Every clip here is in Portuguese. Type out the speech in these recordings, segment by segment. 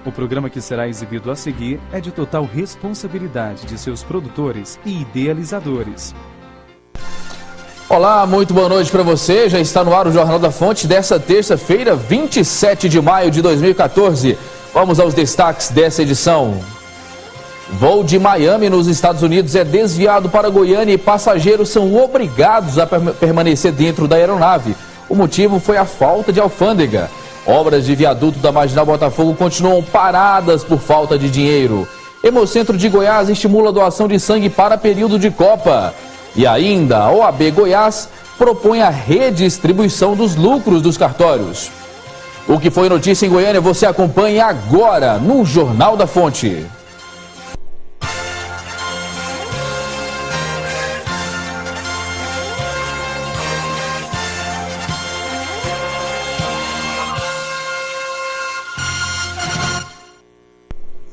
O programa que será exibido a seguir é de total responsabilidade de seus produtores e idealizadores. Olá, muito boa noite para você. Já está no ar o Jornal da Fonte dessa terça-feira, 27 de maio de 2014. Vamos aos destaques dessa edição. Voo de Miami, nos Estados Unidos, é desviado para Goiânia e passageiros são obrigados a permanecer dentro da aeronave. O motivo foi a falta de alfândega. Obras de viaduto da Marginal Botafogo continuam paradas por falta de dinheiro. Hemocentro de Goiás estimula a doação de sangue para período de Copa. E ainda, a OAB Goiás propõe a redistribuição dos lucros dos cartórios. O que foi notícia em Goiânia você acompanha agora no Jornal da Fonte.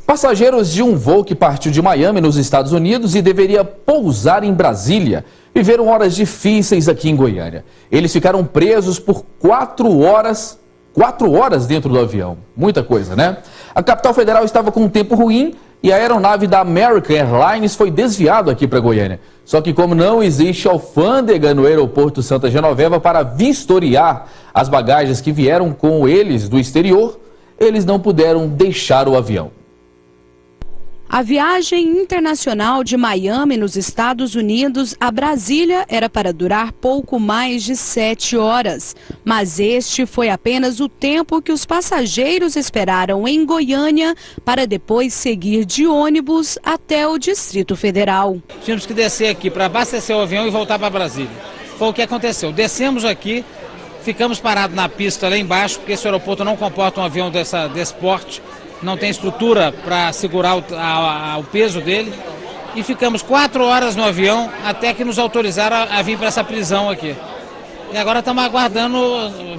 Passageiros de um voo que partiu de Miami, nos Estados Unidos, e deveria pousar em Brasília, viveram horas difíceis aqui em Goiânia. Eles ficaram presos por 4 horas dentro do avião. Muita coisa, né? A capital federal estava com um tempo ruim e a aeronave da American Airlines foi desviada aqui para Goiânia. Só que como não existe alfândega no aeroporto Santa Genoveva para vistoriar as bagagens que vieram com eles do exterior, eles não puderam deixar o avião. A viagem internacional de Miami, nos Estados Unidos, a Brasília era para durar pouco mais de 7 horas. Mas este foi apenas o tempo que os passageiros esperaram em Goiânia para depois seguir de ônibus até o Distrito Federal. Tínhamos que descer aqui para abastecer o avião e voltar para Brasília. Foi o que aconteceu. Descemos aqui, ficamos parados na pista lá embaixo, porque esse aeroporto não comporta um avião desse porte. Não tem estrutura para segurar o peso dele. E ficamos 4 horas no avião até que nos autorizaram a vir para essa prisão aqui. E agora estamos aguardando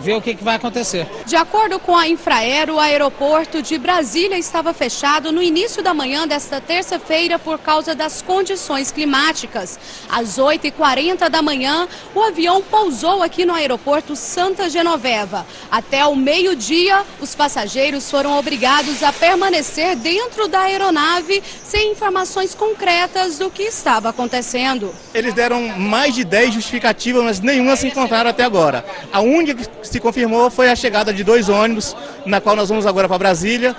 ver o que vai acontecer. De acordo com a Infraero, o aeroporto de Brasília estava fechado no início da manhã desta terça-feira por causa das condições climáticas. Às 8h40 da manhã, o avião pousou aqui no aeroporto Santa Genoveva. Até o meio-dia, os passageiros foram obrigados a permanecer dentro da aeronave sem informações concretas do que estava acontecendo. Eles deram mais de 10 justificativas, mas nenhuma se encontraram até agora. A única que se confirmou foi a chegada de 2 ônibus, na qual nós vamos agora para Brasília.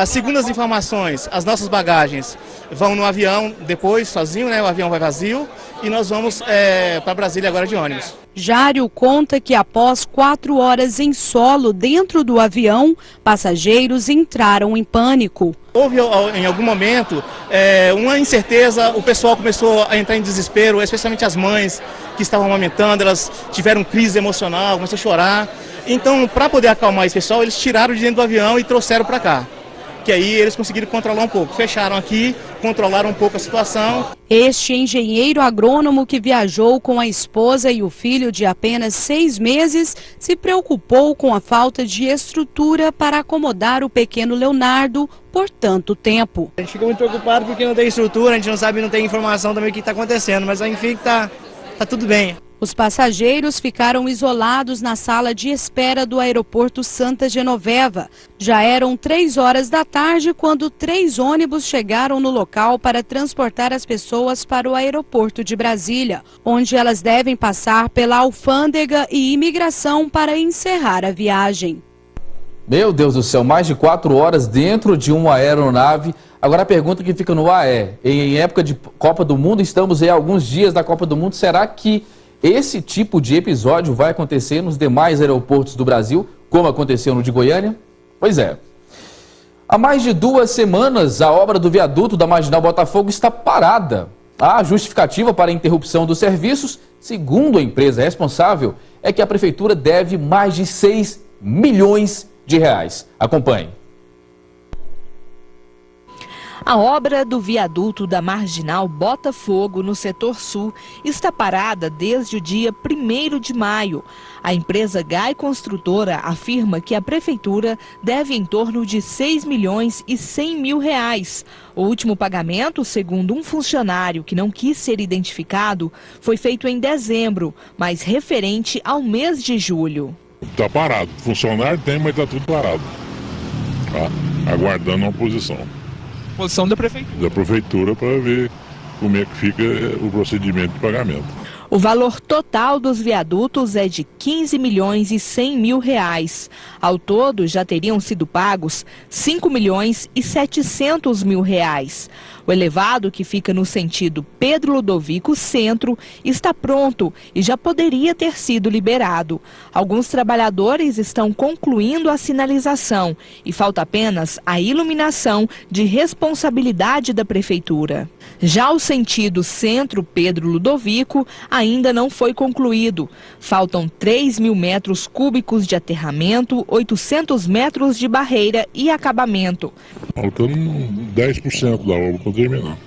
Segundo as informações, as nossas bagagens vão no avião depois, sozinho, né? O avião vai vazio e nós vamos para Brasília agora de ônibus. Jário conta que após 4 horas em solo dentro do avião, passageiros entraram em pânico. Houve em algum momento uma incerteza, o pessoal começou a entrar em desespero, especialmente as mães que estavam amamentando, elas tiveram crise emocional, começaram a chorar. Então, para poder acalmar esse pessoal, eles tiraram de dentro do avião e trouxeram para cá. Que aí eles conseguiram controlar um pouco. Fecharam aqui, controlaram um pouco a situação. Este engenheiro agrônomo que viajou com a esposa e o filho de apenas 6 meses se preocupou com a falta de estrutura para acomodar o pequeno Leonardo por tanto tempo. A gente fica muito preocupado porque não tem estrutura, a gente não sabe, não tem informação também do que está acontecendo, mas enfim tá tudo bem. Os passageiros ficaram isolados na sala de espera do aeroporto Santa Genoveva. Já eram 3 horas da tarde quando 3 ônibus chegaram no local para transportar as pessoas para o aeroporto de Brasília, onde elas devem passar pela alfândega e imigração para encerrar a viagem. Meu Deus do céu, mais de 4 horas dentro de uma aeronave. Agora a pergunta que fica no ar é, em época de Copa do Mundo, estamos aí há alguns dias da Copa do Mundo, será que esse tipo de episódio vai acontecer nos demais aeroportos do Brasil, como aconteceu no de Goiânia? Pois é. Há mais de 2 semanas, a obra do viaduto da Marginal Botafogo está parada. A justificativa para a interrupção dos serviços, segundo a empresa responsável, é que a prefeitura deve mais de 6 milhões de reais. Acompanhe. A obra do viaduto da Marginal Botafogo, no setor sul, está parada desde o dia 1º de maio. A empresa Gai Construtora afirma que a prefeitura deve em torno de 6 milhões e 100 mil reais. O último pagamento, segundo um funcionário que não quis ser identificado, foi feito em dezembro, mas referente ao mês de julho. Está parado. Funcionário tem, mas está tudo parado. Tá? aguardando uma posição. Posição da prefeitura? Da prefeitura para ver como é que fica o procedimento de pagamento. O valor total dos viadutos é de 15 milhões e 100 mil reais. Ao todo, já teriam sido pagos 5 milhões e 700 mil reais. O elevado, que fica no sentido Pedro Ludovico Centro, está pronto e já poderia ter sido liberado. Alguns trabalhadores estão concluindo a sinalização e falta apenas a iluminação de responsabilidade da prefeitura. Já o sentido Centro Pedro Ludovico ainda não foi concluído. Faltam 3 mil metros cúbicos de aterramento, 800 metros de barreira e acabamento. Faltando 10% da obra para terminar.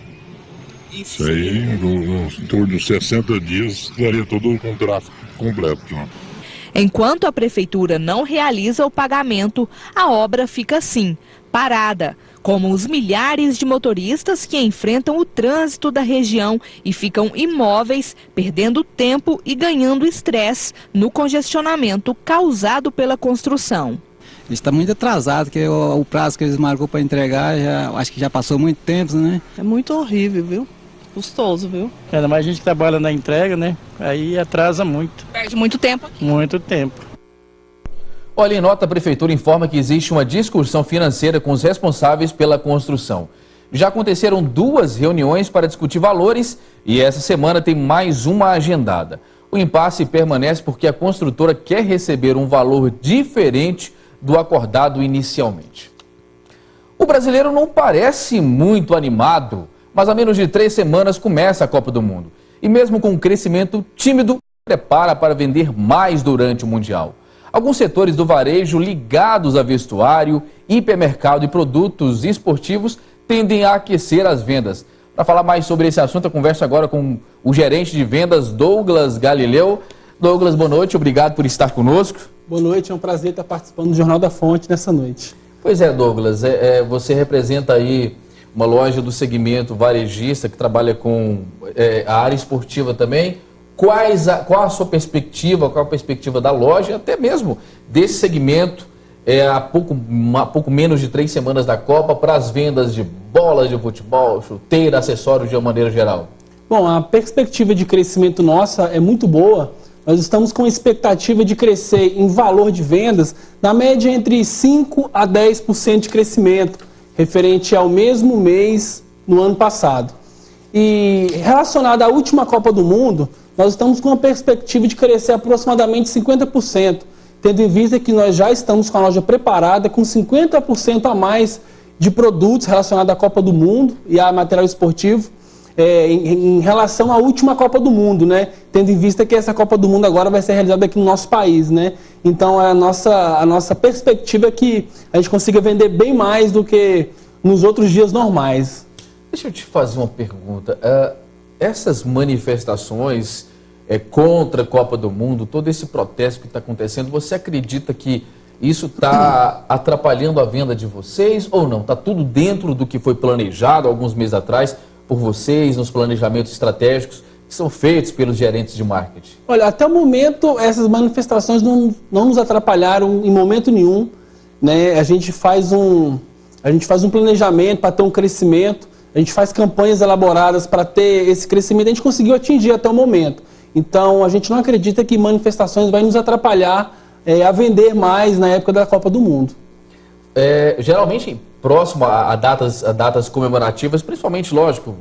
Isso aí, em torno de 60 dias, estaria todo com o tráfego completo. Né? Enquanto a prefeitura não realiza o pagamento, a obra fica assim, parada, como os milhares de motoristas que enfrentam o trânsito da região e ficam imóveis, perdendo tempo e ganhando estresse no congestionamento causado pela construção. Está muito atrasado, porque o prazo que eles marcou para entregar, acho que já passou muito tempo, né? É muito horrível, viu? Custoso, viu? Ainda mais a gente que trabalha na entrega, né? Aí atrasa muito. Perde muito tempo? Muito tempo. Olha, em nota, a prefeitura informa que existe uma discussão financeira com os responsáveis pela construção. Já aconteceram 2 reuniões para discutir valores e essa semana tem mais uma agendada. O impasse permanece porque a construtora quer receber um valor diferente do acordado inicialmente. O brasileiro não parece muito animado, mas há menos de 3 semanas começa a Copa do Mundo. E mesmo com um crescimento tímido, prepara para vender mais durante o Mundial. Alguns setores do varejo ligados a vestuário, hipermercado e produtos esportivos tendem a aquecer as vendas. Para falar mais sobre esse assunto, eu converso agora com o gerente de vendas, Douglas Galileu. Douglas, boa noite, obrigado por estar conosco. Boa noite, é um prazer estar participando do Jornal da Fonte nessa noite. Pois é, Douglas, você representa aí uma loja do segmento varejista que trabalha com a área esportiva também. Qual a sua perspectiva, qual a perspectiva da loja, até mesmo desse segmento, há pouco menos de 3 semanas da Copa, para as vendas de bolas de futebol, chuteira, acessórios de uma maneira geral? Bom, a perspectiva de crescimento nossa é muito boa. Nós estamos com a expectativa de crescer em valor de vendas na média entre 5% a 10% de crescimento, referente ao mesmo mês no ano passado. E relacionado à última Copa do Mundo, nós estamos com uma perspectiva de crescer aproximadamente 50%, tendo em vista que nós já estamos com a loja preparada com 50% a mais de produtos relacionados à Copa do Mundo e a material esportivo em relação à última Copa do Mundo, né? Tendo em vista que essa Copa do Mundo agora vai ser realizada aqui no nosso país, né? Então a nossa perspectiva é que a gente consiga vender bem mais do que nos outros dias normais. Deixa eu te fazer uma pergunta. Essas manifestações contra a Copa do Mundo, todo esse protesto que está acontecendo, você acredita que isso está atrapalhando a venda de vocês ou não? Está tudo dentro do que foi planejado alguns meses atrás por vocês, nos planejamentos estratégicos que são feitos pelos gerentes de marketing? Olha, até o momento essas manifestações não nos atrapalharam em momento nenhum, né? A gente faz um planejamento para ter um crescimento. A gente faz campanhas elaboradas para ter esse crescimento, a gente conseguiu atingir até o momento. Então, a gente não acredita que manifestações vai nos atrapalhar a vender mais na época da Copa do Mundo. Geralmente, próximo a datas comemorativas, principalmente, lógico,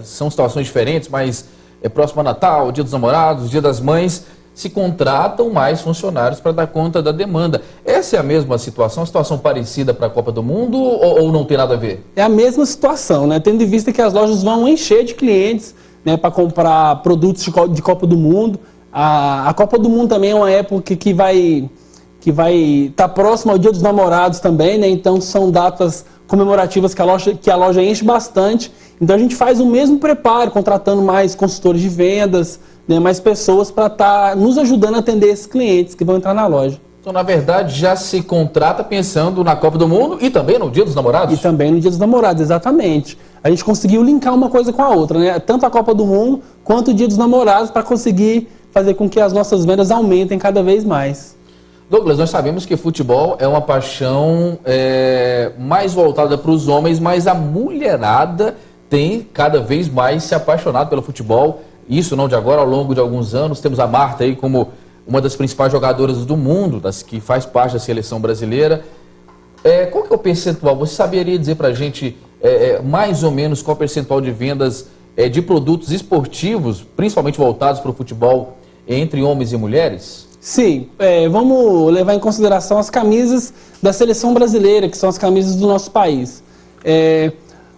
são situações diferentes, mas próximo a Natal, Dia dos Namorados, Dia das Mães, se contratam mais funcionários para dar conta da demanda. Essa é a mesma situação, uma situação parecida para a Copa do Mundo ou não tem nada a ver? É a mesma situação, né? Tendo em vista que as lojas vão encher de clientes, né, para comprar produtos de Copa do Mundo. A Copa do Mundo também é uma época que vai estar próxima ao Dia dos Namorados também, né? Então são datas comemorativas que a loja enche bastante. Então a gente faz o mesmo preparo, contratando mais consultores de vendas, né, mais pessoas para estar nos ajudando a atender esses clientes que vão entrar na loja. Então, na verdade, já se contrata pensando na Copa do Mundo e também no Dia dos Namorados? E também no Dia dos Namorados, exatamente. A gente conseguiu linkar uma coisa com a outra, né? Tanto a Copa do Mundo quanto o Dia dos Namorados, para conseguir fazer com que as nossas vendas aumentem cada vez mais. Douglas, nós sabemos que futebol é uma paixão mais voltada para os homens, mas a mulherada tem cada vez mais se apaixonado pelo futebol. Isso não de agora, ao longo de alguns anos. Temos a Marta aí como uma das principais jogadoras do mundo, que faz parte da seleção brasileira. Qual que é o percentual? Você saberia dizer para a gente mais ou menos qual é o percentual de vendas de produtos esportivos, principalmente voltados para o futebol, entre homens e mulheres? Sim, vamos levar em consideração as camisas da seleção brasileira, que são as camisas do nosso país.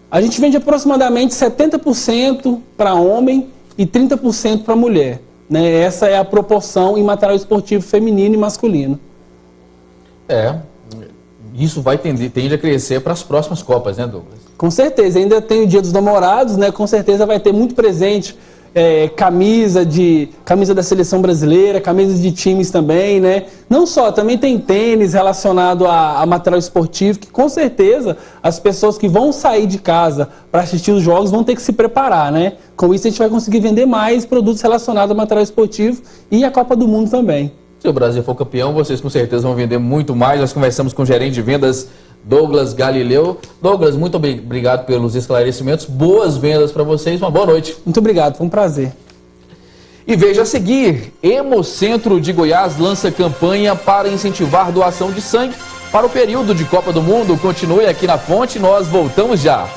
A gente vende aproximadamente 70% para homem e 30% para mulher. Né? Essa é a proporção em material esportivo feminino e masculino. Isso tende a crescer para as próximas Copas, né, Douglas? Com certeza, ainda tem o Dia dos Namorados, né? Com certeza vai ter muito presente, camisa da seleção brasileira, camisas de times também, né? Não só, também tem tênis relacionado a material esportivo, que com certeza as pessoas que vão sair de casa para assistir os jogos vão ter que se preparar, né? Com isso a gente vai conseguir vender mais produtos relacionados a material esportivo e a Copa do Mundo também. Se o Brasil for campeão, vocês com certeza vão vender muito mais. Nós conversamos com o gerente de vendas Douglas Galileu. Douglas, muito obrigado pelos esclarecimentos. Boas vendas para vocês. Uma boa noite. Muito obrigado, foi um prazer. E veja a seguir, Hemocentro de Goiás lança campanha para incentivar doação de sangue para o período de Copa do Mundo. Continue aqui na Fonte, nós voltamos já.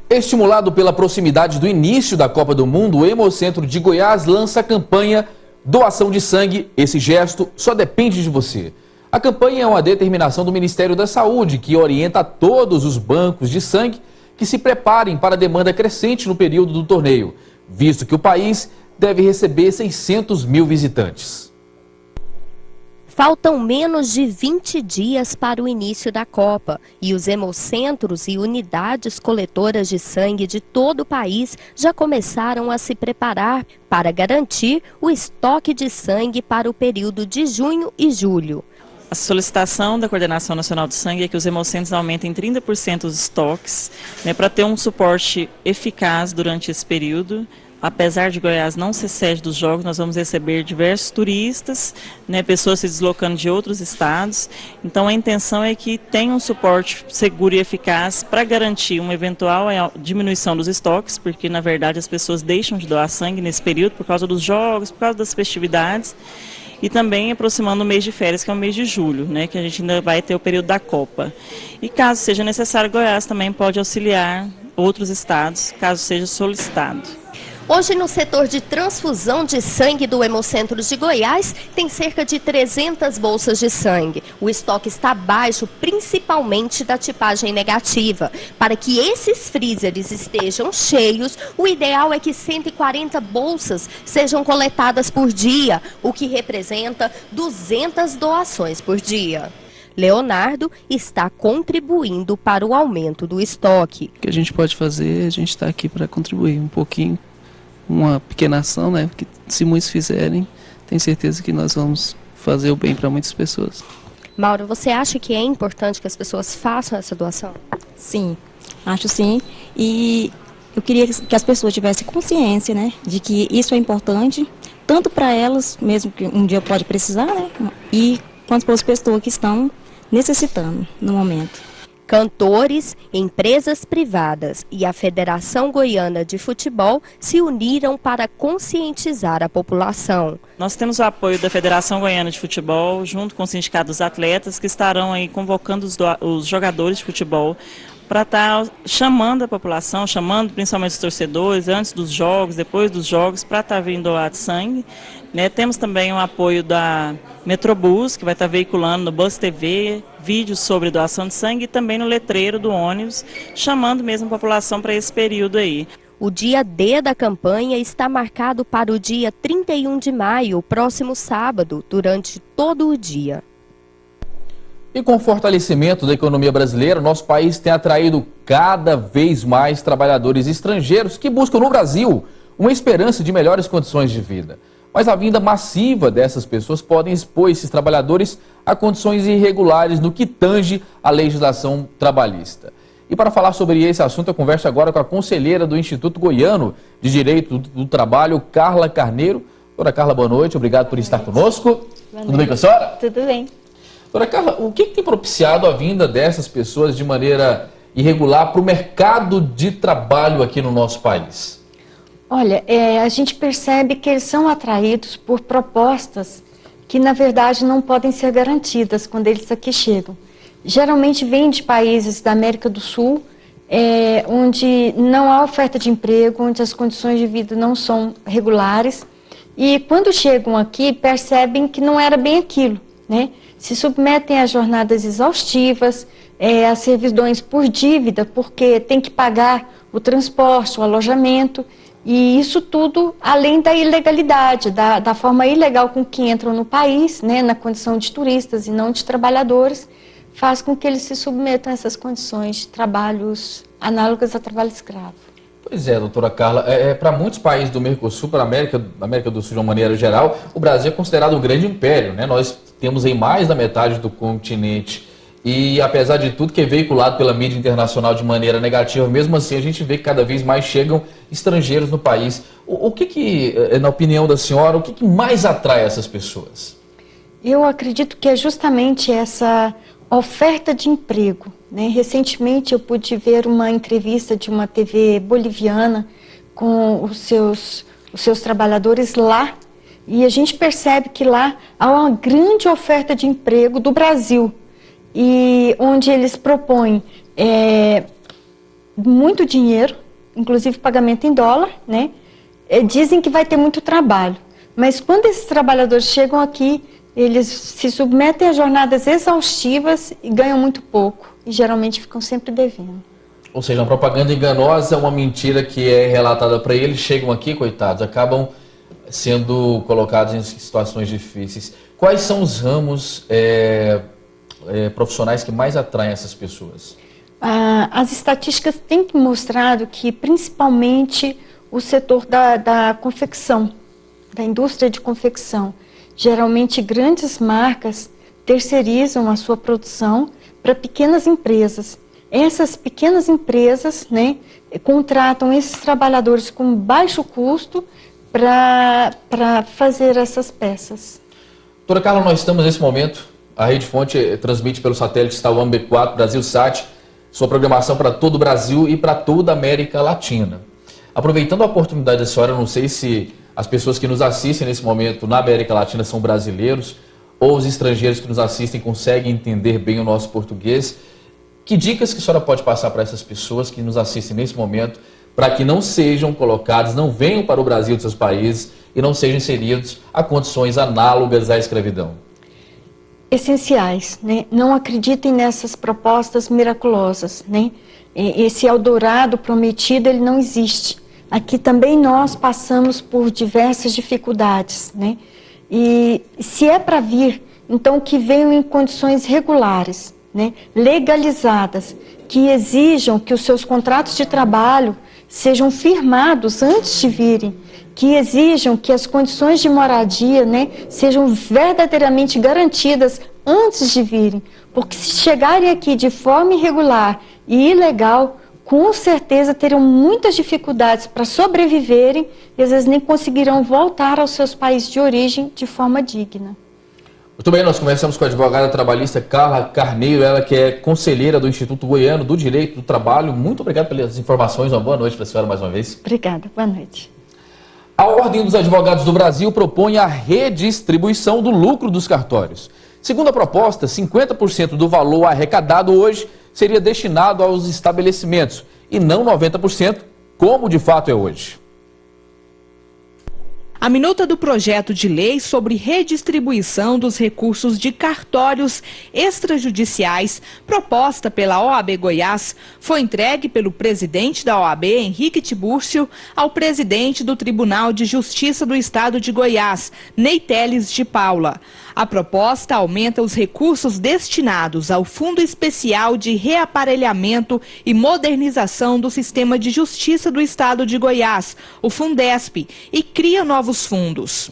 Estimulado pela proximidade do início da Copa do Mundo, o Hemocentro de Goiás lança a campanha Doação de Sangue. Esse gesto só depende de você. A campanha é uma determinação do Ministério da Saúde, que orienta a todos os bancos de sangue que se preparem para a demanda crescente no período do torneio, visto que o país deve receber 600 mil visitantes. Faltam menos de 20 dias para o início da Copa e os hemocentros e unidades coletoras de sangue de todo o país já começaram a se preparar para garantir o estoque de sangue para o período de junho e julho. A solicitação da Coordenação Nacional do Sangue é que os hemocentros aumentem 30% os estoques, para ter um suporte eficaz durante esse período. Apesar de Goiás não ser sede dos jogos, nós vamos receber diversos turistas, pessoas se deslocando de outros estados. Então a intenção é que tenha um suporte seguro e eficaz para garantir uma eventual diminuição dos estoques, porque na verdade as pessoas deixam de doar sangue nesse período por causa dos jogos, por causa das festividades. E também aproximando o mês de férias, que é o mês de julho, que a gente ainda vai ter o período da Copa. E caso seja necessário, Goiás também pode auxiliar outros estados, caso seja solicitado. Hoje, no setor de transfusão de sangue do Hemocentro de Goiás, tem cerca de 300 bolsas de sangue. O estoque está baixo, principalmente da tipagem negativa. Para que esses freezers estejam cheios, o ideal é que 140 bolsas sejam coletadas por dia, o que representa 200 doações por dia. Leonardo está contribuindo para o aumento do estoque. O que a gente pode fazer, a gente está aqui para contribuir um pouquinho. Uma pequena ação, porque se muitos fizerem, tenho certeza que nós vamos fazer o bem para muitas pessoas. Mauro, você acha que é importante que as pessoas façam essa doação? Sim, acho sim. E eu queria que as pessoas tivessem consciência, de que isso é importante, tanto para elas, mesmo que um dia pode precisar, e quanto para as pessoas que estão necessitando no momento. Cantores, empresas privadas e a Federação Goiana de Futebol se uniram para conscientizar a população. Nós temos o apoio da Federação Goiana de Futebol, junto com o Sindicato dos Atletas, que estarão aí convocando os jogadores de futebol para estar chamando a população, chamando principalmente os torcedores, antes dos jogos, depois dos jogos, para estar vindo doar de sangue. Temos também o apoio da Metrobus, que vai estar veiculando no Bus TV vídeos sobre doação de sangue e também no letreiro do ônibus, chamando mesmo a população para esse período aí. O dia D da campanha está marcado para o dia 31 de maio, próximo sábado, durante todo o dia. E com o fortalecimento da economia brasileira, nosso país tem atraído cada vez mais trabalhadores estrangeiros que buscam no Brasil uma esperança de melhores condições de vida. Mas a vinda massiva dessas pessoas podem expor esses trabalhadores a condições irregulares no que tange à legislação trabalhista. E para falar sobre esse assunto, eu converso agora com a conselheira do Instituto Goiano de Direito do Trabalho, Carla Carneiro. Doutora Carla, boa noite, obrigado por estar conosco. Tudo bem com a senhora? Tudo bem. Doutora Carla, o que tem propiciado a vinda dessas pessoas de maneira irregular para o mercado de trabalho aqui no nosso país? Olha, a gente percebe que eles são atraídos por propostas que, na verdade, não podem ser garantidas quando eles aqui chegam. Geralmente vêm de países da América do Sul, onde não há oferta de emprego, onde as condições de vida não são regulares. E quando chegam aqui, percebem que não era bem aquilo, né? Se submetem a jornadas exaustivas, a servidões por dívida, porque tem que pagar o transporte, o alojamento, e isso tudo além da ilegalidade, da forma ilegal com que entram no país, né, na condição de turistas e não de trabalhadores, faz com que eles se submetam a essas condições de trabalhos análogas a trabalho escravo. Pois é, doutora Carla, para muitos países do Mercosul, para a América do Sul de uma maneira geral, o Brasil é considerado um grande império, né? Nós temos aí mais da metade do continente e, apesar de tudo que é veiculado pela mídia internacional de maneira negativa, mesmo assim a gente vê que cada vez mais chegam estrangeiros no país. O que, na opinião da senhora, o que mais atrai essas pessoas? Eu acredito que é justamente essa oferta de emprego, né? Recentemente eu pude ver uma entrevista de uma TV boliviana com os seus trabalhadores lá, e a gente percebe que lá há uma grande oferta de emprego do Brasil, e onde eles propõem muito dinheiro, inclusive pagamento em dólar, né? Dizem que vai ter muito trabalho, mas quando esses trabalhadores chegam aqui, eles se submetem a jornadas exaustivas e ganham muito pouco. E geralmente ficam sempre devendo. Ou seja, uma propaganda enganosa, uma mentira que é relatada para eles, chegam aqui, coitados, acabam sendo colocados em situações difíceis. Quais são os ramos profissionais que mais atraem essas pessoas? As estatísticas têm mostrado que principalmente o setor da confecção, da indústria de confecção, geralmente grandes marcas terceirizam a sua produção para pequenas empresas. Essas pequenas empresas, né, contratam esses trabalhadores com baixo custo para fazer essas peças. Doutora Carla, nós estamos nesse momento, a Rede Fonte transmite pelo satélite Stauam B4 BrasilSat, sua programação para todo o Brasil e para toda a América Latina. Aproveitando a oportunidade da senhora, não sei se as pessoas que nos assistem nesse momento na América Latina são brasileiros ou os estrangeiros que nos assistem conseguem entender bem o nosso português. Que dicas que a senhora pode passar para essas pessoas que nos assistem nesse momento para que não sejam colocados, não venham para o Brasil de seus países e não sejam inseridos a condições análogas à escravidão? Essenciais, né? Não acreditem nessas propostas miraculosas, né? Esse Eldorado prometido, ele não existe. Aqui também nós passamos por diversas dificuldades, né? E se é para vir, então que venham em condições regulares, né? Legalizadas, que exijam que os seus contratos de trabalho sejam firmados antes de virem, que exijam que as condições de moradia, né, sejam verdadeiramente garantidas antes de virem, porque se chegarem aqui de forma irregular e ilegal, com certeza terão muitas dificuldades para sobreviverem e às vezes nem conseguirão voltar aos seus países de origem de forma digna. Muito bem, nós conversamos com a advogada trabalhista Carla Carneiro, ela que é conselheira do Instituto Goiano do Direito do Trabalho. Muito obrigado pelas informações, uma boa noite para a senhora mais uma vez. Obrigada, boa noite. A Ordem dos Advogados do Brasil propõe a redistribuição do lucro dos cartórios. Segundo a proposta, 50% do valor arrecadado hoje seria destinado aos estabelecimentos e não 90%, como de fato é hoje. A minuta do projeto de lei sobre redistribuição dos recursos de cartórios extrajudiciais, proposta pela OAB Goiás, foi entregue pelo presidente da OAB, Henrique Tibúrcio, ao presidente do Tribunal de Justiça do Estado de Goiás, Ney Teles de Paula. A proposta aumenta os recursos destinados ao Fundo Especial de Reaparelhamento e Modernização do Sistema de Justiça do Estado de Goiás, o Fundesp, e cria novos fundos.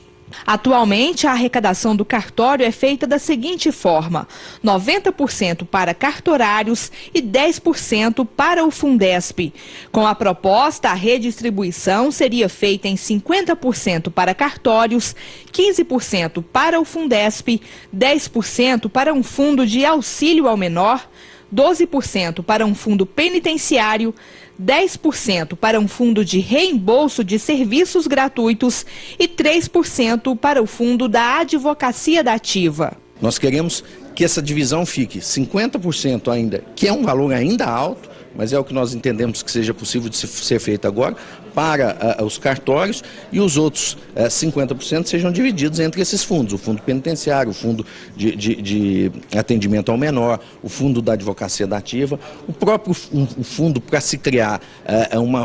Atualmente, a arrecadação do cartório é feita da seguinte forma: 90% para cartorários e 10% para o Fundesp. Com a proposta, a redistribuição seria feita em 50% para cartórios, 15% para o Fundesp, 10% para um fundo de auxílio ao menor, 12% para um fundo penitenciário, 10% para um fundo de reembolso de serviços gratuitos e 3% para o fundo da advocacia dativa. Nós queremos que essa divisão fique 50% ainda, que é um valor ainda alto, mas é o que nós entendemos que seja possível de ser feito agora, para os cartórios, e os outros 50% sejam divididos entre esses fundos: o fundo penitenciário, o fundo de atendimento ao menor, o fundo da advocacia dativa, o próprio fundo para se criar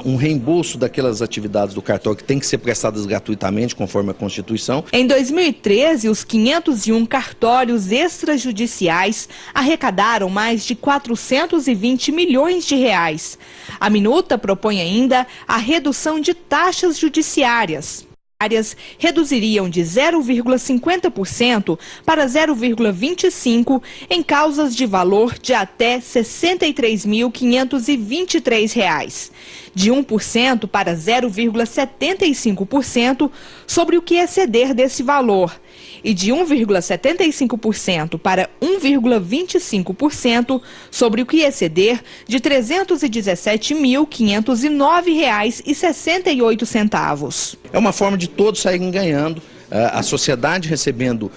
um reembolso daquelas atividades do cartório que tem que ser prestadas gratuitamente, conforme a Constituição. Em 2013, os 501 cartórios extrajudiciais arrecadaram mais de 420 milhões de reais. A minuta propõe ainda a redução de taxas judiciárias. Áreas reduziriam de 0,50% para 0,25% em causas de valor de até R$ 63.523, de 1% para 0,75% sobre o que exceder desse valor, e de 1,75% para 1,25% sobre o que exceder de R$ 317.509,68. É uma forma de todos saírem ganhando, a sociedade recebendo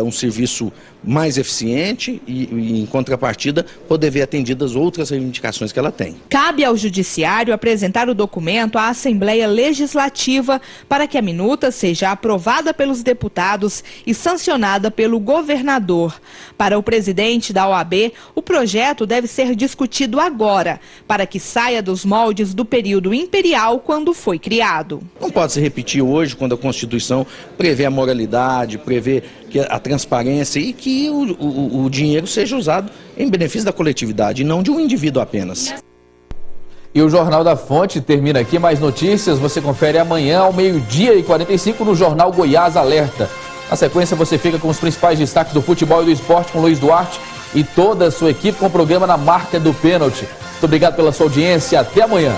um serviço mais eficiente e, em contrapartida, poder ver atendidas outras reivindicações que ela tem. Cabe ao Judiciário apresentar o documento à Assembleia Legislativa para que a minuta seja aprovada pelos deputados e sancionada pelo governador. Para o presidente da OAB, o projeto deve ser discutido agora, para que saia dos moldes do período imperial quando foi criado. Não pode se repetir hoje, quando a Constituição prevê a moralidade, prevê a transparência e que o dinheiro seja usado em benefício da coletividade e não de um indivíduo apenas. E o Jornal da Fonte termina aqui. Mais notícias você confere amanhã ao 12h45 no Jornal Goiás Alerta. Na sequência você fica com os principais destaques do futebol e do esporte com Luiz Duarte e toda a sua equipe com o programa Na Marca do Pênalti. Muito obrigado pela sua audiência. Até amanhã.